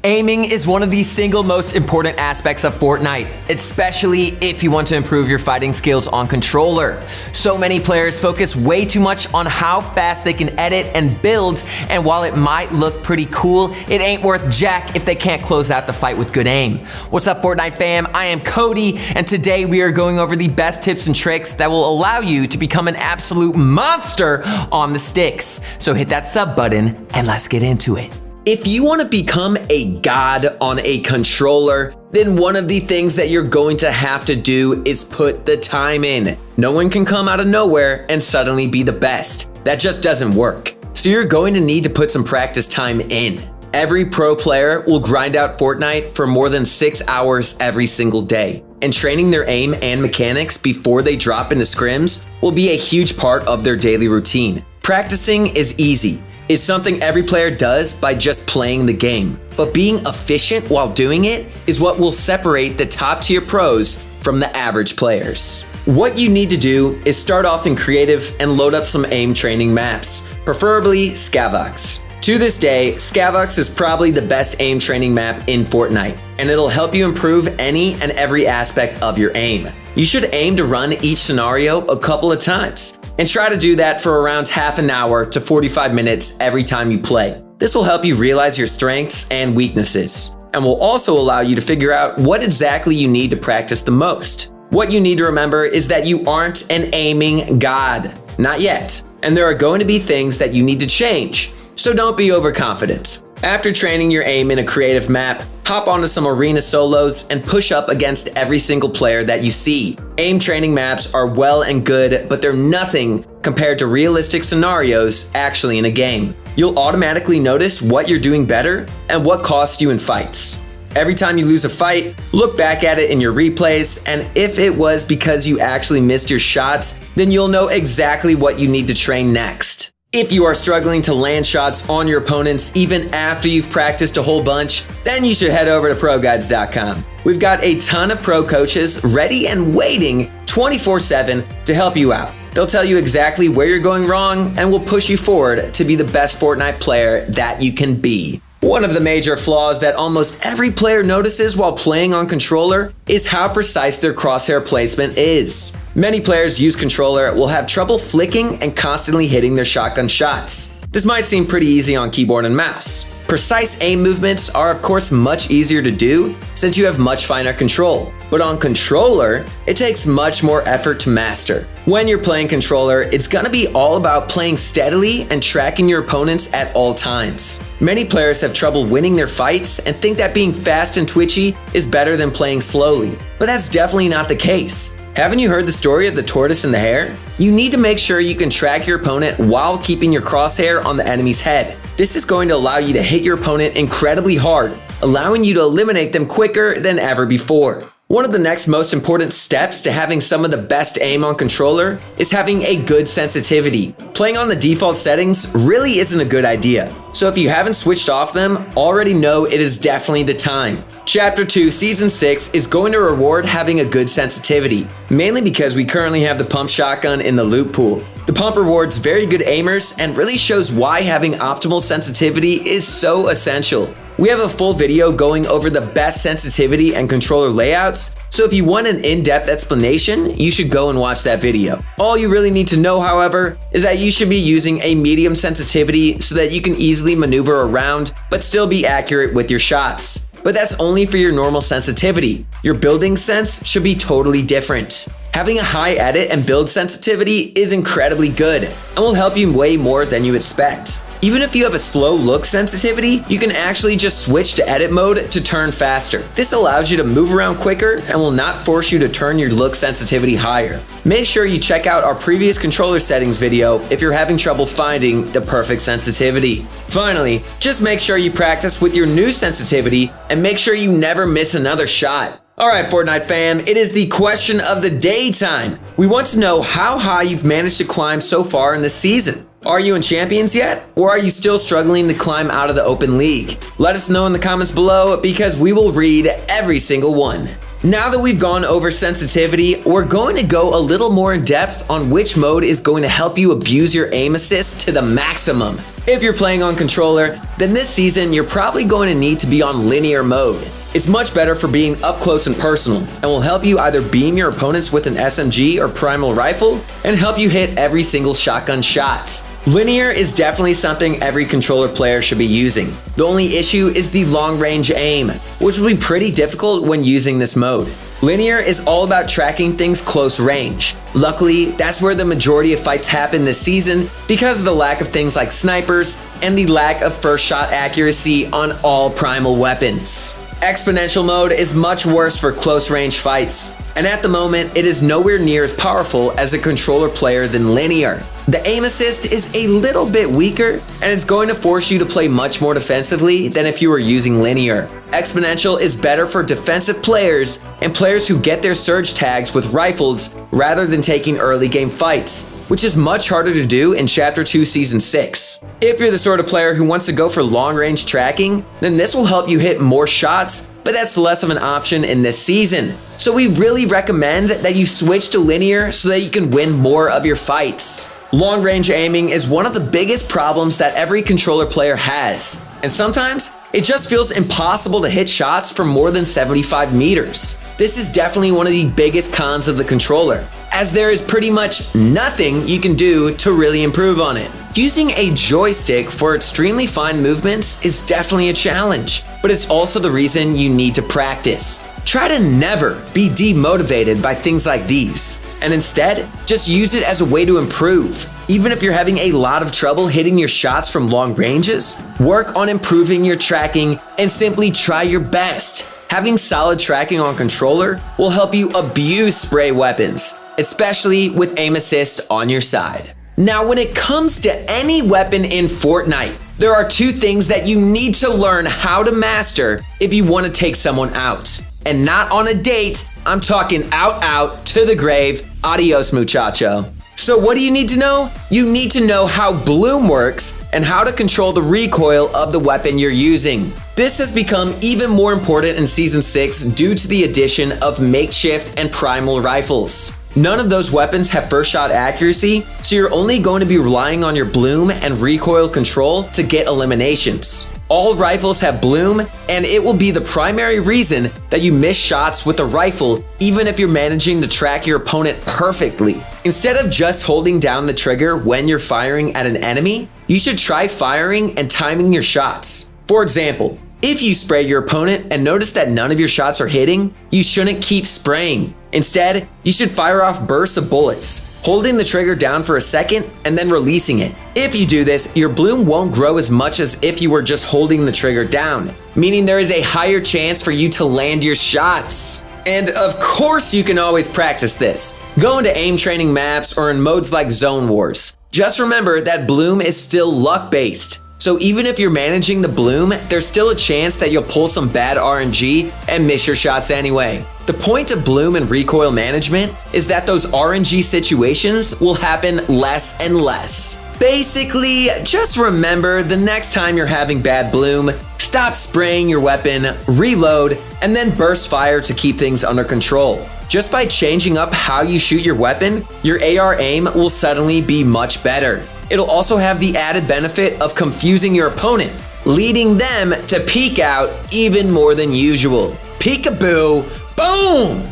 Aiming is one of the single most important aspects of Fortnite, especially if you want to improve your fighting skills on controller. So many players focus way too much on how fast they can edit and build, and while it might look pretty cool, it ain't worth jack if they can't close out the fight with good aim. What's up, Fortnite fam? I am Cody, and today we are going over the best tips and tricks that will allow you to become an absolute monster on the sticks. So hit that sub button and let's get into it. If you want to become a god on a controller, then one of the things that you're going to have to do is put the time in. No one can come out of nowhere and suddenly be the best. That just doesn't work. So you're going to need to put some practice time in. Every pro player will grind out Fortnite for more than 6 hours every single day. And training their aim and mechanics before they drop into scrims will be a huge part of their daily routine. Practicing is easy. It's something every player does by just playing the game. But being efficient while doing it is what will separate the top tier pros from the average players. What you need to do is start off in creative and load up some aim training maps, preferably Scavox. To this day, Scavox is probably the best aim training map in Fortnite, and it'll help you improve any and every aspect of your aim. You should aim to run each scenario a couple of times, and try to do that for around half an hour to 45 minutes every time you play. This will help you realize your strengths and weaknesses, and will also allow you to figure out what exactly you need to practice the most. What you need to remember is that you aren't an aiming god. Not yet. And there are going to be things that you need to change, so don't be overconfident. After training your aim in a creative map, hop onto some arena solos and push up against every single player that you see. Aim training maps are well and good, but they're nothing compared to realistic scenarios actually in a game. You'll automatically notice what you're doing better and what costs you in fights. Every time you lose a fight, look back at it in your replays, and if it was because you actually missed your shots, then you'll know exactly what you need to train next. If you are struggling to land shots on your opponents even after you've practiced a whole bunch, then you should head over to ProGuides.com. We've got a ton of pro coaches ready and waiting 24/7 to help you out. They'll tell you exactly where you're going wrong and will push you forward to be the best Fortnite player that you can be. One of the major flaws that almost every player notices while playing on controller is how precise their crosshair placement is. Many players use controller will have trouble flicking and constantly hitting their shotgun shots. This might seem pretty easy on keyboard and mouse. Precise aim movements are of course much easier to do since you have much finer control. But on controller, it takes much more effort to master. When you're playing controller, it's gonna be all about playing steadily and tracking your opponents at all times. Many players have trouble winning their fights and think that being fast and twitchy is better than playing slowly. But that's definitely not the case. Haven't you heard the story of the tortoise and the hare? You need to make sure you can track your opponent while keeping your crosshair on the enemy's head. This is going to allow you to hit your opponent incredibly hard, allowing you to eliminate them quicker than ever before. One of the next most important steps to having some of the best aim on controller is having a good sensitivity. Playing on the default settings really isn't a good idea. So if you haven't switched off them, already know it is definitely the time. Chapter 2 Season 6 is going to reward having a good sensitivity, mainly because we currently have the pump shotgun in the loot pool. The pump rewards very good aimers and really shows why having optimal sensitivity is so essential. We have a full video going over the best sensitivity and controller layouts, so if you want an in-depth explanation, you should go and watch that video. All you really need to know, however, is that you should be using a medium sensitivity so that you can easily maneuver around, but still be accurate with your shots. But that's only for your normal sensitivity. Your building sense should be totally different. Having a high edit and build sensitivity is incredibly good and will help you way more than you expect. Even if you have a slow look sensitivity, you can actually just switch to edit mode to turn faster. This allows you to move around quicker and will not force you to turn your look sensitivity higher. Make sure you check out our previous controller settings video if you're having trouble finding the perfect sensitivity. Finally, just make sure you practice with your new sensitivity and make sure you never miss another shot. Alright Fortnite fam, it is the question of the day time. We want to know how high you've managed to climb so far in this season. Are you in Champions yet? Or are you still struggling to climb out of the open league? Let us know in the comments below because we will read every single one. Now that we've gone over sensitivity, we're going to go a little more in depth on which mode is going to help you abuse your aim assist to the maximum. If you're playing on controller, then this season you're probably going to need to be on linear mode. It's much better for being up close and personal, and will help you either beam your opponents with an SMG or primal rifle, and help you hit every single shotgun shot. Linear is definitely something every controller player should be using. The only issue is the long range aim, which will be pretty difficult when using this mode. Linear is all about tracking things close range. Luckily, that's where the majority of fights happen this season because of the lack of things like snipers and the lack of first shot accuracy on all primal weapons. Exponential mode is much worse for close range fights, and at the moment it is nowhere near as powerful as a controller player than linear. The aim assist is a little bit weaker, and it's going to force you to play much more defensively than if you were using linear. Exponential is better for defensive players and players who get their surge tags with rifles rather than taking early game fights, which is much harder to do in Chapter 2 Season 6. If you're the sort of player who wants to go for long-range tracking, then this will help you hit more shots, but that's less of an option in this season. So we really recommend that you switch to linear so that you can win more of your fights. Long-range aiming is one of the biggest problems that every controller player has, and sometimes it just feels impossible to hit shots from more than 75 meters. This is definitely one of the biggest cons of the controller, as there is pretty much nothing you can do to really improve on it. Using a joystick for extremely fine movements is definitely a challenge, but it's also the reason you need to practice. Try to never be demotivated by things like these, and instead, just use it as a way to improve. Even if you're having a lot of trouble hitting your shots from long ranges, work on improving your tracking and simply try your best. Having solid tracking on controller will help you abuse spray weapons, especially with aim assist on your side. Now, when it comes to any weapon in Fortnite, there are two things that you need to learn how to master if you want to take someone out. And not on a date, I'm talking out to the grave. Adios, muchacho. So what do you need to know? You need to know how bloom works and how to control the recoil of the weapon you're using. This has become even more important in Season 6 due to the addition of makeshift and primal rifles. None of those weapons have first shot accuracy, so you're only going to be relying on your bloom and recoil control to get eliminations. All rifles have bloom, and it will be the primary reason that you miss shots with a rifle even if you're managing to track your opponent perfectly. Instead of just holding down the trigger when you're firing at an enemy, you should try firing and timing your shots. For example, if you spray your opponent and notice that none of your shots are hitting, you shouldn't keep spraying. Instead, you should fire off bursts of bullets, holding the trigger down for a second and then releasing it. If you do this, your bloom won't grow as much as if you were just holding the trigger down, meaning there is a higher chance for you to land your shots. And of course you can always practice this. Go into aim training maps or in modes like Zone Wars. Just remember that bloom is still luck-based. So even if you're managing the bloom, there's still a chance that you'll pull some bad RNG and miss your shots anyway. The point of bloom and recoil management is that those RNG situations will happen less and less. Basically, just remember the next time you're having bad bloom, stop spraying your weapon, reload, and then burst fire to keep things under control. Just by changing up how you shoot your weapon, your AR aim will suddenly be much better. It'll also have the added benefit of confusing your opponent, leading them to peek out even more than usual. Peekaboo, boom!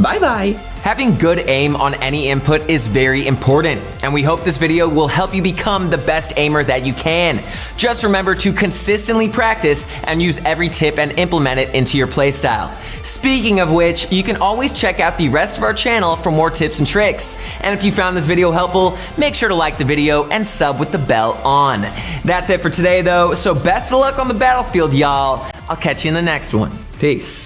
Bye-bye. Having good aim on any input is very important, and we hope this video will help you become the best aimer that you can. Just remember to consistently practice and use every tip and implement it into your playstyle. Speaking of which, you can always check out the rest of our channel for more tips and tricks. And if you found this video helpful, make sure to like the video and sub with the bell on. That's it for today though, so best of luck on the battlefield, y'all. I'll catch you in the next one. Peace.